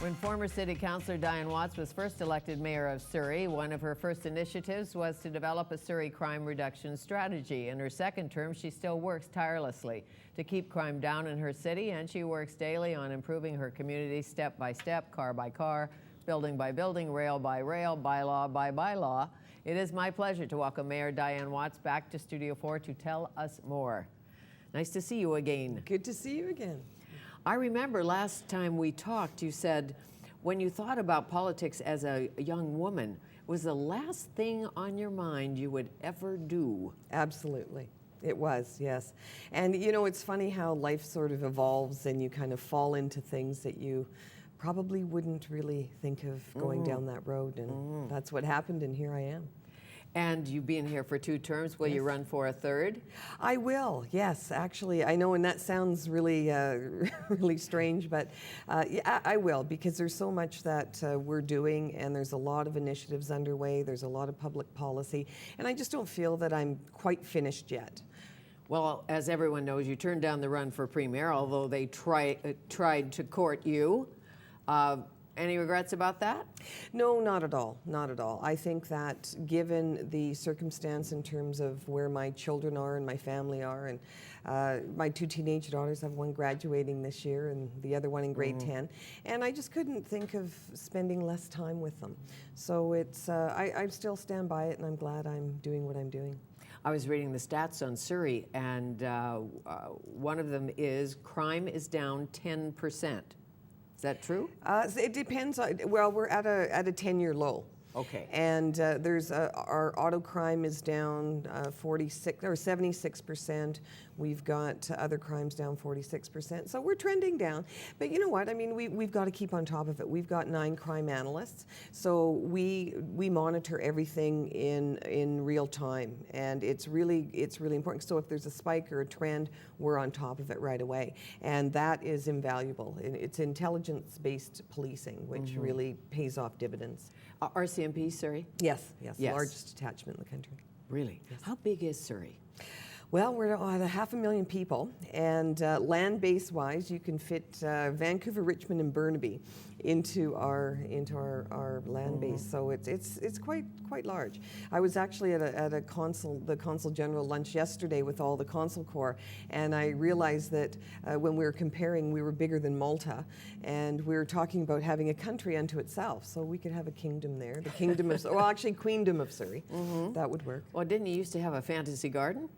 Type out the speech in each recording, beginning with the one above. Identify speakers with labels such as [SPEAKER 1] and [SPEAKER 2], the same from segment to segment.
[SPEAKER 1] When former City Councillor Dianne Watts was first elected Mayor of Surrey, one of her first initiatives was to develop a Surrey crime reduction strategy. In her second term, she still works tirelessly to keep crime down in her city, and she works daily on improving her community step by step, car by car, building by building, rail by rail, bylaw by bylaw. It is my pleasure to welcome Mayor Dianne Watts back to Studio 4 to tell us more. Nice to see you again.
[SPEAKER 2] Good to see you again.
[SPEAKER 1] I remember last time we talked, you said when you thought about politics as a young woman, was the last thing on your mind you would ever do?
[SPEAKER 2] Absolutely. It was, yes. And you know, it's funny how life sort of evolves and you kind of fall into things that you probably wouldn't really think of going down that road. And that's what happened, and here I am.
[SPEAKER 1] And you've been here for 2 terms. Will you run for a third?
[SPEAKER 2] I will, yes, actually. I know, and that sounds really, really strange, but yeah, I will, because there's so much that we're doing, and there's a lot of initiatives underway. There's a lot of public policy, and I just don't feel that I'm quite finished yet.
[SPEAKER 1] Well, as everyone knows, you turned down the run for Premier, although they tried to court you. Any regrets about that?
[SPEAKER 2] No, not at all, not at all. I think that given the circumstance in terms of where my children are and my family are, and my 2 teenage daughters, have one graduating this year and the other one in grade 10, and I just couldn't think of spending less time with them. So it's, I still stand by it, and I'm glad I'm doing what I'm doing.
[SPEAKER 1] I was reading the stats on Surrey, and one of them is crime is down 10%. Is that true?
[SPEAKER 2] It depends. Well, we're at a 10-year low.
[SPEAKER 1] Okay.
[SPEAKER 2] And there's our auto crime is down 46 or 76%. We've got other crimes down 46%. So we're trending down. But you know what? I mean, we've got to keep on top of it. We've got 9 crime analysts, so we monitor everything in real time, and it's really important. So if there's a spike or a trend, we're on top of it right away, and that is invaluable. It's intelligence-based policing, which really pays off dividends.
[SPEAKER 1] RCMP, Surrey?
[SPEAKER 2] Yes, largest detachment in the country.
[SPEAKER 1] Really?
[SPEAKER 2] Yes.
[SPEAKER 1] How big is Surrey?
[SPEAKER 2] Well, we're at 500,000 people, and land base wise, you can fit Vancouver, Richmond, and Burnaby into our land base. So it's quite large. I was actually at the Consul General lunch yesterday with all the Consul Corps, and I realized that when we were comparing, we were bigger than Malta, and we were talking about having a country unto itself. So we could have a kingdom there, the kingdom of, well, actually, Queendom of Surrey. That would work.
[SPEAKER 1] Well, didn't you used to have a fantasy garden?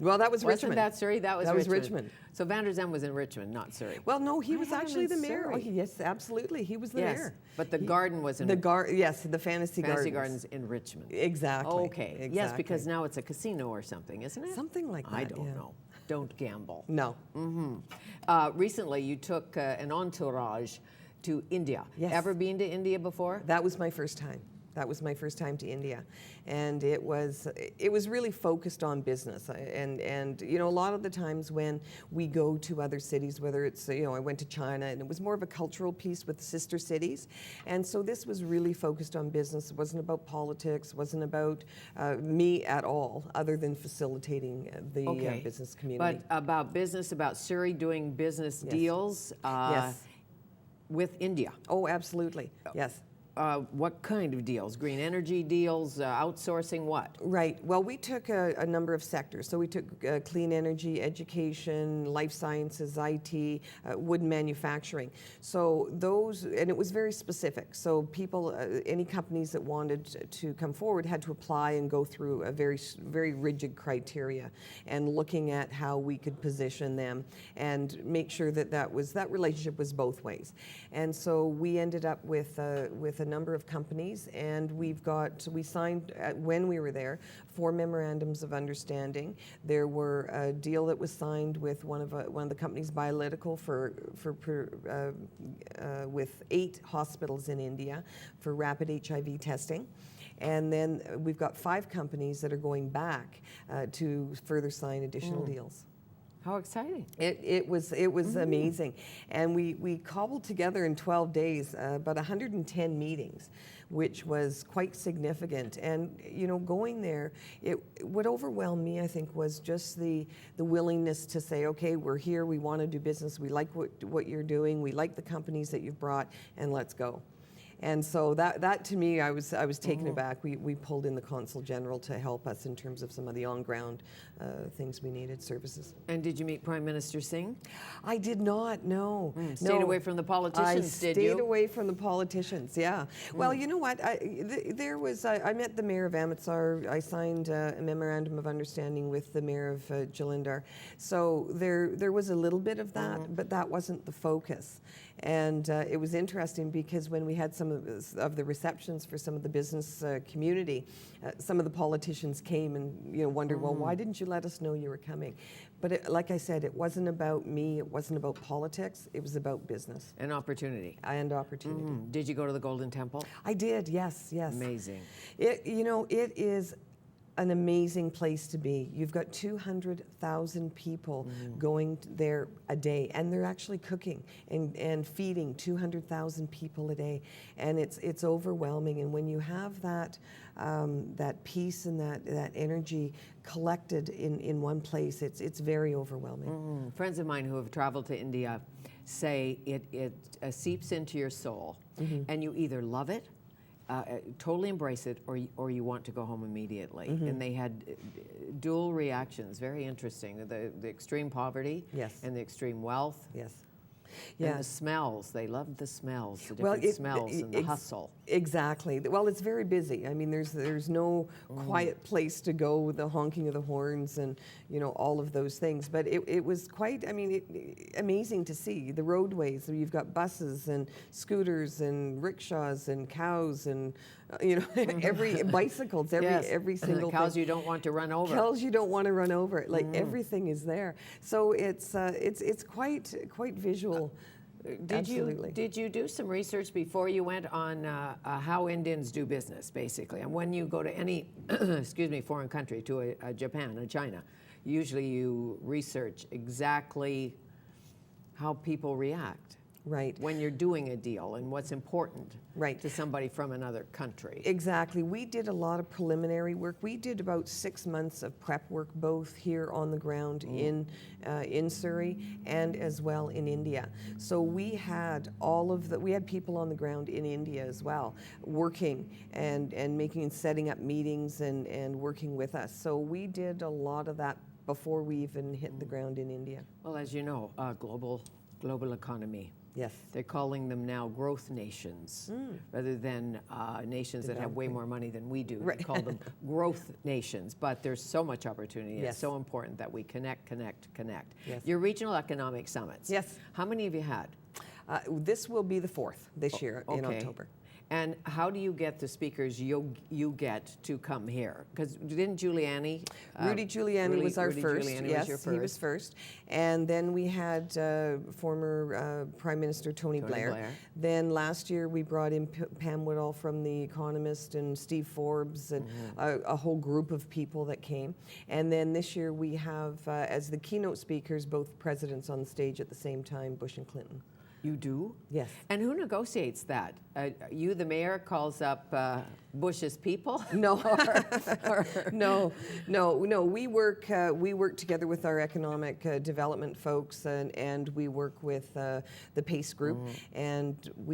[SPEAKER 2] Well, that was Richmond.
[SPEAKER 1] Wasn't that Surrey? That was
[SPEAKER 2] Richmond.
[SPEAKER 1] So Van der Zem was in Richmond, not Surrey.
[SPEAKER 2] Well, no, he was actually the mayor.
[SPEAKER 1] Surrey.
[SPEAKER 2] Oh, yes, absolutely, he was the
[SPEAKER 1] Yes,
[SPEAKER 2] mayor.
[SPEAKER 1] but the garden was in
[SPEAKER 2] Yes, the fantasy
[SPEAKER 1] gardens in Richmond.
[SPEAKER 2] Exactly.
[SPEAKER 1] Okay.
[SPEAKER 2] Exactly.
[SPEAKER 1] Yes, because now it's a casino or something, isn't it?
[SPEAKER 2] Something like that.
[SPEAKER 1] I don't know. Don't gamble.
[SPEAKER 2] No.
[SPEAKER 1] Recently, you took an entourage to India.
[SPEAKER 2] Yes.
[SPEAKER 1] Ever been to India before?
[SPEAKER 2] That was my first time. That was my first time to India, and it was really focused on business. And you know, a lot of the times when we go to other cities, whether it's, you know, I went to China, and it was more of a cultural piece with sister cities, and so this was really focused on business. It wasn't about politics, wasn't about me at all, other than facilitating the business community.
[SPEAKER 1] But about business, about Surrey doing business deals
[SPEAKER 2] Yes.
[SPEAKER 1] with India.
[SPEAKER 2] Oh, absolutely. Yes.
[SPEAKER 1] What kind of deals? Green energy deals, outsourcing, what?
[SPEAKER 2] Right. Well, we took a number of sectors. So we took clean energy, education, life sciences, IT, wood manufacturing. So those, and it was very specific. So people, any companies that wanted to come forward had to apply and go through a very rigid criteria, and looking at how we could position them and make sure that that relationship was both ways. And so we ended up with a number of companies, and we signed when we were there 4 memorandums of understanding. There were a deal that was signed with one of the companies, Biolytical, with 8 hospitals in India for rapid HIV testing. And then we've got 5 companies that are going back to further sign additional deals.
[SPEAKER 1] How exciting.
[SPEAKER 2] It was amazing. And we cobbled together in 12 days about 110 meetings, which was quite significant. And, you know, going there, what overwhelmed me, I think, was just the willingness to say, okay, we're here, we want to do business, we like what you're doing, we like the companies that you've brought, and let's go. And so that to me, I was taken aback. We pulled in the Consul General to help us in terms of some of the on-ground things we needed, services.
[SPEAKER 1] And did you meet Prime Minister Singh?
[SPEAKER 2] I did not, no.
[SPEAKER 1] Stayed away from the politicians, did you?
[SPEAKER 2] I stayed away from the politicians, yeah. Well, you know what? I met the Mayor of Amritsar. I signed a memorandum of understanding with the Mayor of Jalandhar. So there was a little bit of that, but that wasn't the focus. And it was interesting because when we had some of the receptions for some of the business community, some of the politicians came and wondered, well, why didn't you let us know you were coming? But like I said, it wasn't about me. It wasn't about politics. It was about business
[SPEAKER 1] and opportunity.
[SPEAKER 2] And opportunity.
[SPEAKER 1] Did you go to the Golden Temple?
[SPEAKER 2] I did. Yes.
[SPEAKER 1] Amazing.
[SPEAKER 2] It is an amazing place to be. You've got 200,000 people going there a day, and they're actually cooking and feeding 200,000 people a day, and it's overwhelming. And when you have that peace and that energy collected in one place, it's very overwhelming.
[SPEAKER 1] Friends of mine who have traveled to India say it seeps into your soul, and you either love it, totally embrace it, or you want to go home immediately. And they had dual reactions, very interesting. The extreme poverty, and the extreme wealth. And the smells, they loved the smells, the different smells and the hustle.
[SPEAKER 2] Exactly. Well, it's very busy. I mean, there's no quiet place to go, the honking of the horns and, all of those things. But it was quite, amazing to see the roadways. You've got buses and scooters and rickshaws and cows and, every bicycles, every single
[SPEAKER 1] the cows
[SPEAKER 2] thing.
[SPEAKER 1] you don't want to run over.
[SPEAKER 2] Cows you don't want to run over. Like everything is there. So it's quite visual.
[SPEAKER 1] Did you do some research before you went on how Indians do business, basically? And when you go to any, foreign country, to a Japan, a China, usually you research exactly how people react.
[SPEAKER 2] Right.
[SPEAKER 1] When you're doing a deal and what's important to somebody from another country.
[SPEAKER 2] Exactly. We did a lot of preliminary work. We did about 6 months of prep work, both here on the ground in Surrey and as well in India. So we had we had people on the ground in India as well, working and setting up meetings and working with us. So we did a lot of that before we even hit the ground in India.
[SPEAKER 1] Well, as you know, global economy.
[SPEAKER 2] Yes.
[SPEAKER 1] They're calling them now growth nations rather than nations that have way more money than we do. They call them growth nations, but there's so much opportunity. It's so important that we connect.
[SPEAKER 2] Yes.
[SPEAKER 1] Your regional economic summits.
[SPEAKER 2] Yes.
[SPEAKER 1] How many have you had?
[SPEAKER 2] This will be the 4th this year in October.
[SPEAKER 1] And how do you get the speakers you get to come here? Because didn't Giuliani?
[SPEAKER 2] Rudy Giuliani was our first.
[SPEAKER 1] Giuliani
[SPEAKER 2] Yes,
[SPEAKER 1] was your first.
[SPEAKER 2] He was first. And then we had former Prime Minister Tony Blair. Then last year we brought in Pam Woodall from The Economist and Steve Forbes and a whole group of people that came. And then this year we have, as the keynote speakers, both presidents on the stage at the same time, Bush and Clinton.
[SPEAKER 1] You do?
[SPEAKER 2] Yes.
[SPEAKER 1] And who negotiates that? You, the mayor, calls up Bush's people?
[SPEAKER 2] No, no. We work together with our economic development folks, and we work with the PACE group, and what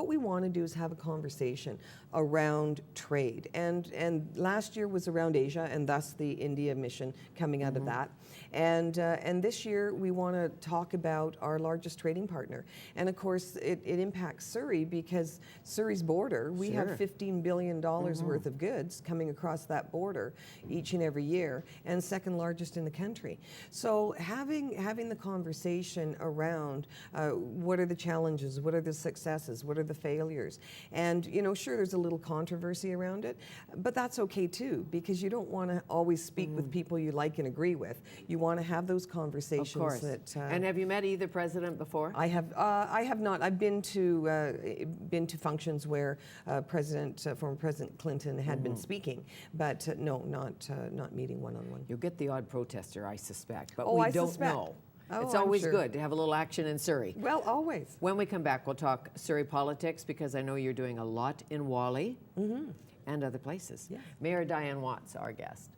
[SPEAKER 2] we want to do is have a conversation around trade. And last year was around Asia, and thus the India mission coming out of that. And this year we want to talk about our largest trading partner. And of course, it impacts Surrey because Surrey's border, we have $15 billion worth of goods coming across that border each and every year, and second largest in the country. So having the conversation around what are the challenges, what are the the successes? What are the failures? And, sure, there's a little controversy around it, but that's okay too, because you don't want to always speak with people you like and agree with. You want to have those conversations.
[SPEAKER 1] Of course. And have you met either president before?
[SPEAKER 2] I have not. I've been to functions where former President Clinton had been speaking, but no, not meeting one-on-one.
[SPEAKER 1] You'll get the odd protester, I suspect, but
[SPEAKER 2] I
[SPEAKER 1] don't
[SPEAKER 2] suspect.
[SPEAKER 1] know.
[SPEAKER 2] Oh,
[SPEAKER 1] It's
[SPEAKER 2] I'm
[SPEAKER 1] always
[SPEAKER 2] sure.
[SPEAKER 1] good to have a little action in Surrey.
[SPEAKER 2] Well, always.
[SPEAKER 1] When we come back, we'll talk Surrey politics, because I know you're doing a lot in Whalley and other places.
[SPEAKER 2] Yeah.
[SPEAKER 1] Mayor Dianne Watts, our guest.